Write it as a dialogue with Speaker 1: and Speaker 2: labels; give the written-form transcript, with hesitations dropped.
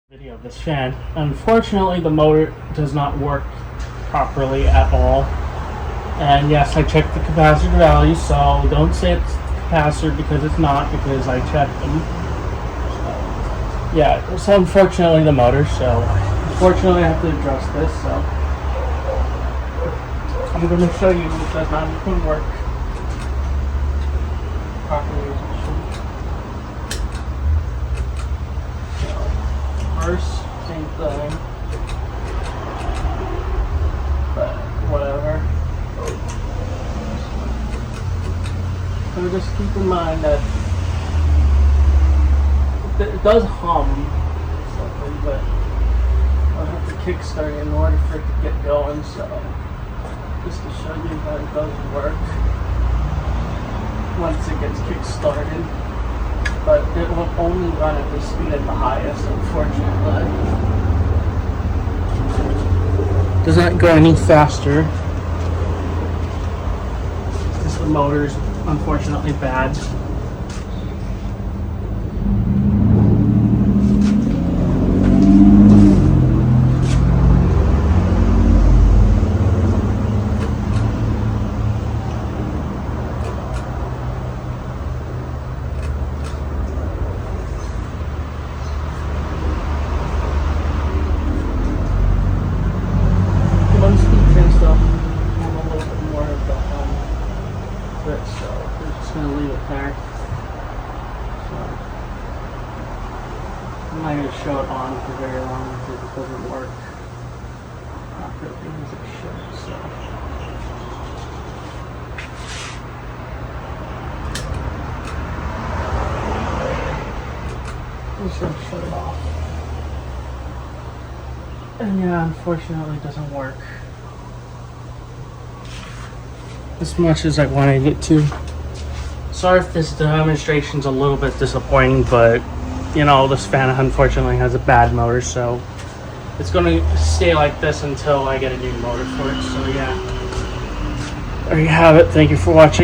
Speaker 1: Video of this fan. Unfortunately, the motor does not work properly at all. And yes, I checked the capacitor value, so don't say it's capacitor because it's not, because I checked them. So, yeah, so unfortunately the motor, so unfortunately I have to address this, so I'm going to show you it does not even work properly. First, same thing, but whatever. So just keep in mind that it does hum something, but I'll have to kickstart it in order for it to get going. So just to show you that it does work once it gets kick-started. But it will only run at the speed at the highest, unfortunately. Does not go any faster. Because the motor is unfortunately bad. So we're just going to leave it there. So I'm not going to show it on for very long because it doesn't work properly as it should. So I'm just going to shut it off. And yeah, unfortunately it doesn't work as much as I wanted it to. Sorry if this demonstration's a little bit disappointing, but you know, this fan unfortunately has a bad motor, so it's going to stay like this until I get a new motor for it. So yeah, there you have it. Thank you for watching.